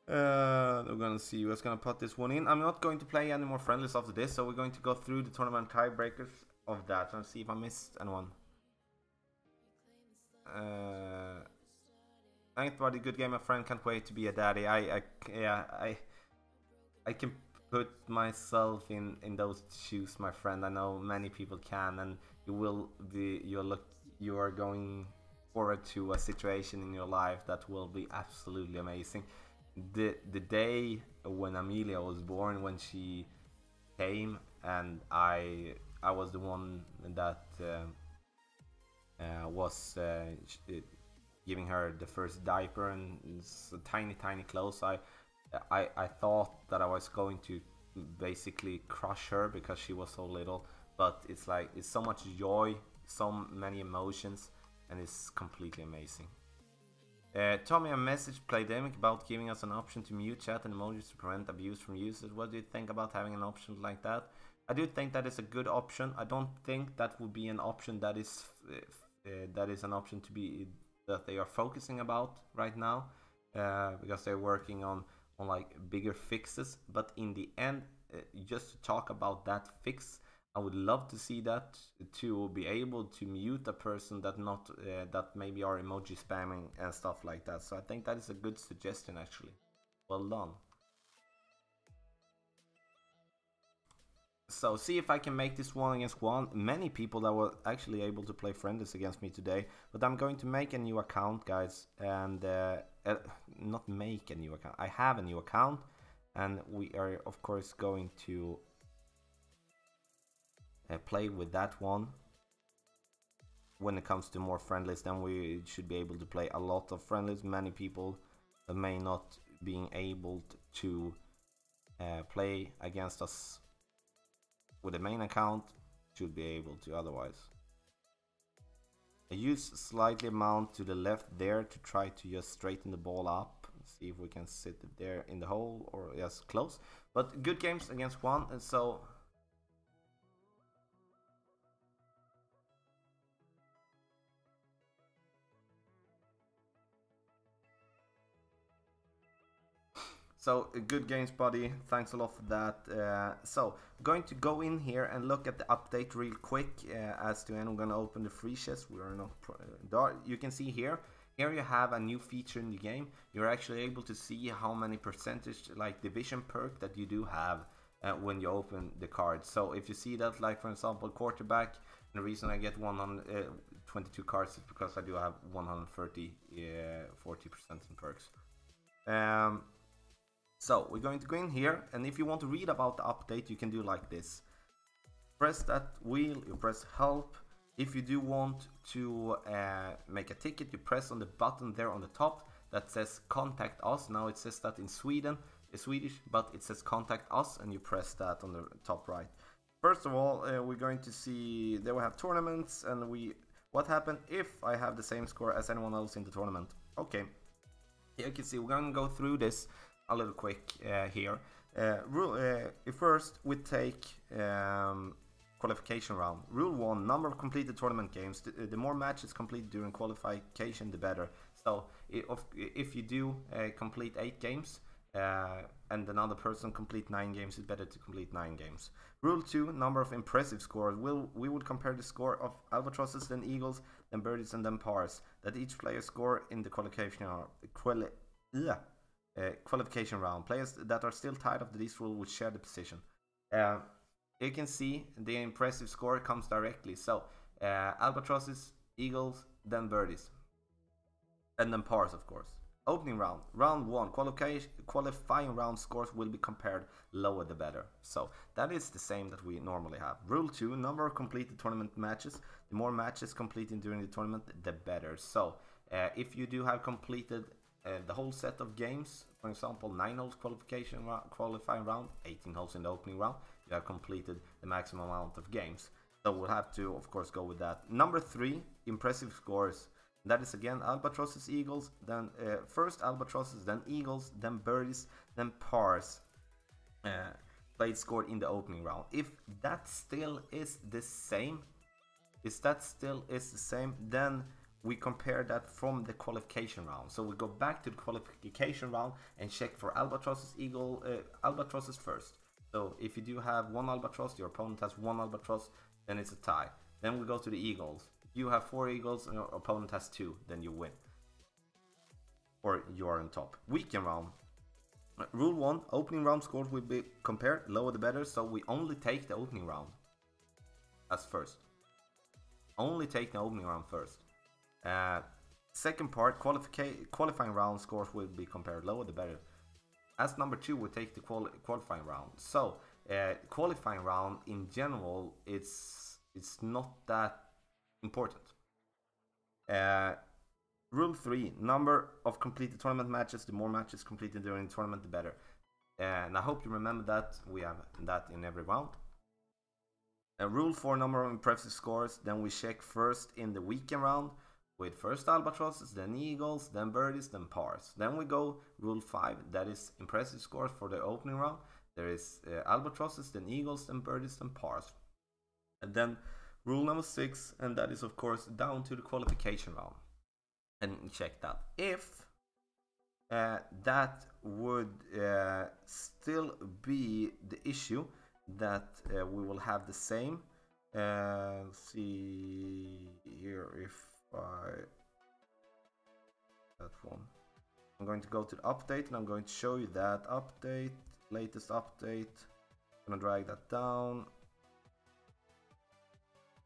We're gonna see who's gonna put this one in. I'm not going to play any more friendlies after this, so we're going to go through the tournament tiebreakers of that and see if I missed anyone. Thanks, buddy. Good game, my friend. Can't wait to be a daddy. I can put myself in those shoes, my friend. I know many people can, and you are going forward to a situation in your life that will be absolutely amazing. The day when Amelia was born, when she came, and I was the one that was giving her the first diaper and tiny clothes. I thought that I was going to basically crush her because she was so little, but it's like it's so much joy, so many emotions, and it's completely amazing. Tommy, a message Playdemic about giving us an option to mute chat and emojis to prevent abuse from users. What do you think about having an option like that? I do think that is a good option. I don't think that would be an option that is an option to be that they are focusing about right now, because they're working on like bigger fixes. But in the end, just to talk about that fix, I would love to see that, to be able to mute a person that not that maybe are emoji spamming and stuff like that. So I think that is a good suggestion actually. Well done. So see if I can make this 1-against-1. Many people that were actually able to play friendlies against me today, but I'm going to make a new account, guys, and not make a new account. I have a new account, and we are of course going to play with that one. When it comes to more friendlies, then we should be able to play a lot of friendlies. Many people that may not being able to play against us with the main account should be able to otherwise. I use slightly amount to the left there to try to just straighten the ball up. See if we can sit it there in the hole or yes, close. But good games against one, and so good games, buddy. Thanks a lot for that. So going to go in here and look at the update real quick. As to end, I'm gonna open the free chest. We are not. You can see here. Here you have a new feature in the game. You're actually able to see how many percentage like division perk that you do have when you open the card. So if you see that, like for example, quarterback, and the reason I get 122 cards is because I do have 130 40% in perks. So we're going to go in here, and if you want to read about the update, you can do like this. Press that wheel, you press help, If you do want to make a ticket, you press on the button there on the top that says contact us. Now it says that in Swedish, but it says contact us, and you press that on the top right. First of all, we're going to see they will have tournaments, and what happened if I have the same score as anyone else in the tournament. Okay, here you can see we're going to go through this a little quick here. First we take qualification round. Rule 1, number of completed tournament games. The more matches completed during qualification, the better. So if you do complete 8 games and another person complete 9 games, it's better to complete 9 games. Rule 2, number of impressive scores. We would compare the score of albatrosses, then eagles, then birdies, and then pars that each player score in the qualification round. Players that are still tied up to this rule would share the position. You can see the impressive score comes directly. So albatrosses, eagles, then birdies, and then pars, of course. Opening round, round 1, qualifying round scores will be compared lower the better. So that is the same that we normally have. Rule 2, number of completed tournament matches. The more matches completed during the tournament, the better. So if you do have completed the whole set of games, for example 9 holes qualifying round, 18 holes in the opening round, you have completed the maximum amount of games. So we'll have to, of course, go with that. Number 3, impressive scores. That is again albatrosses, eagles, then first albatrosses, then eagles, then birdies, then pars played scored in the opening round. If that still is the same, then we compare that from the qualification round. So we go back to the qualification round and check for albatrosses, albatrosses first. So if you do have 1 albatross, your opponent has 1 albatross, then it's a tie. Then we go to the eagles. You have 4 eagles and your opponent has 2, then you win. Or you are on top. Weekend round. Rule 1, opening round scores will be compared, lower the better, so we only take the opening round as first. Only take the opening round first. Second part, qualifying round scores will be compared, lower the better. As number 2, we take the qualifying round. So, qualifying round in general, it's not that important. Rule 3, number of completed tournament matches. The more matches completed during the tournament, the better. And I hope you remember that. We have that in every round. Rule 4, number of impressive scores. Then we check first in the weekend round with first albatrosses, then eagles, then birdies, then pars. Then we go rule 5, that is impressive scores for the opening round. There is albatrosses, then eagles, then birdies, then pars. And then rule number 6, and that is of course down to the qualification round. And check that. If that would still be the issue, that we will have the same. Let's see here if that one. I'm going to go to the update and I'm going to show you that update, latest update. I'm gonna drag that down.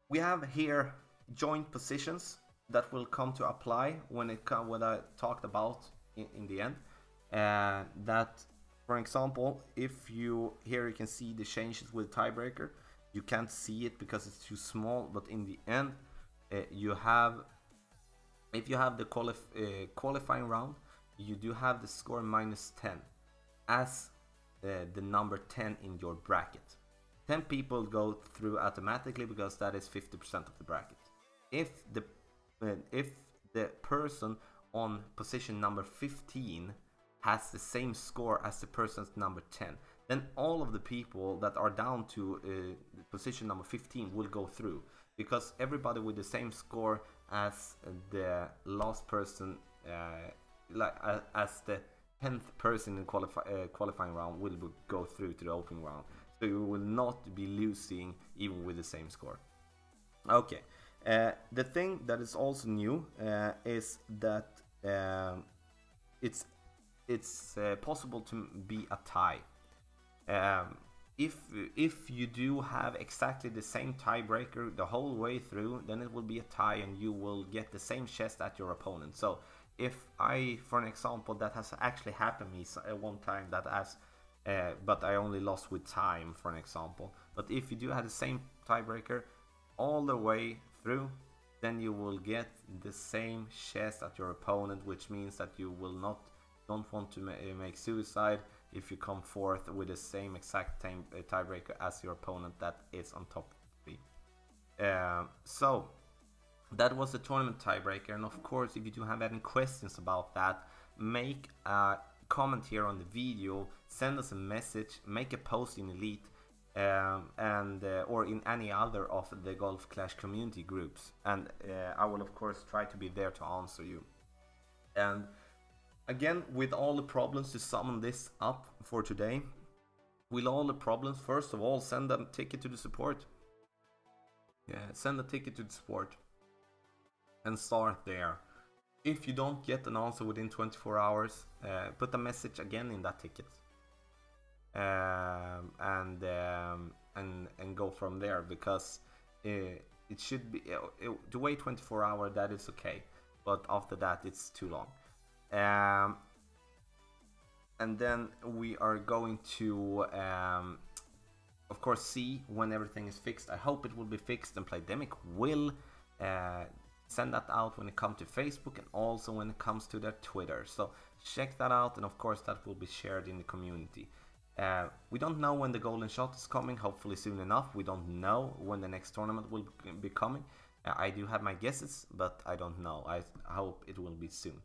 We have here joint positions that will come to apply when I talked about in the end. That, for example, if you here you can see the changes with tiebreaker. You can't see it because it's too small, but in the end, you have, if you have the qualifying round, you do have the score -10 as the number 10 in your bracket. 10 people go through automatically because that is 50% of the bracket. If the person on position number 15 has the same score as the person's number 10, then all of the people that are down to position number 15 will go through, because everybody with the same score as the last person, as the 10th person in qualifying round, will go through to the opening round. So you will not be losing even with the same score. Okay, the thing that is also new is that it's possible to be a tie. If you do have exactly the same tiebreaker the whole way through, then it will be a tie and you will get the same chest at your opponent. So if I, for an example, that has actually happened me one time, that as but I only lost with time, for an example. But if you do have the same tiebreaker all the way through, then you will get the same chest as your opponent, which means that you will don't want to make suicide if you come forth with the same exact tiebreaker as your opponent that is on top 3. So that was the tournament tiebreaker, and of course, if you do have any questions about that, make a comment here on the video, send us a message, make a post in Elite, or in any other of the Golf Clash community groups, and I will of course try to be there to answer you. And again, with all the problems, to sum this up for today, with all the problems, first of all, send a ticket to the support. Send a ticket to the support and start there. If you don't get an answer within 24 hours, put a message again in that ticket, and go from there, because it should be to wait 24 hours. That is okay, but after that it's too long. And then we are going to of course see when everything is fixed. I hope it will be fixed, and Playdemic will send that out when it comes to Facebook, and also when it comes to their Twitter. So check that out, and of course that will be shared in the community. We don't know when the golden shot is coming, hopefully soon enough. We don't know when the next tournament will be coming. I do have my guesses, but I don't know. I hope it will be soon.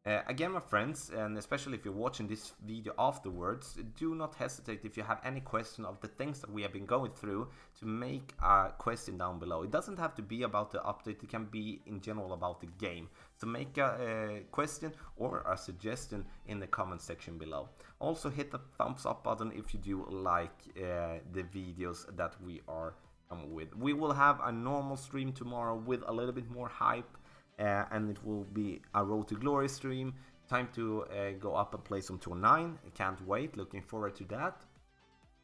Again, my friends, and especially if you're watching this video afterwards, do not hesitate if you have any question of the things that we have been going through to make a question down below. It doesn't have to be about the update, it can be in general about the game. So make a question or a suggestion in the comment section below. Also hit the thumbs up button if you do like the videos that we are coming with. We will have a normal stream tomorrow with a little bit more hype. And it will be a Road to Glory stream. Time to go up and play some Tour 9. I can't wait, looking forward to that.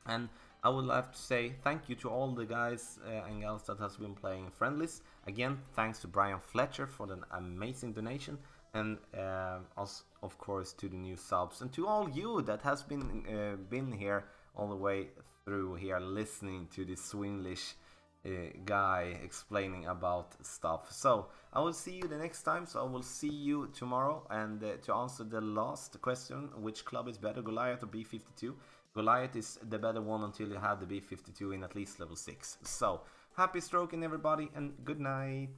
And I would like to say thank you to all the guys and gals that has been playing friendlies. Again, thanks to Brian Fletcher for an amazing donation, and also, of course, to the new subs, and to all you that has been here all the way through here, listening to this Swedish guy explaining about stuff. So I will see you the next time. So I will see you tomorrow, and to answer the last question, which club is better, Goliath or B52? Goliath is the better one until you have the B52 in at least level 6. So happy stroking everybody, and good night.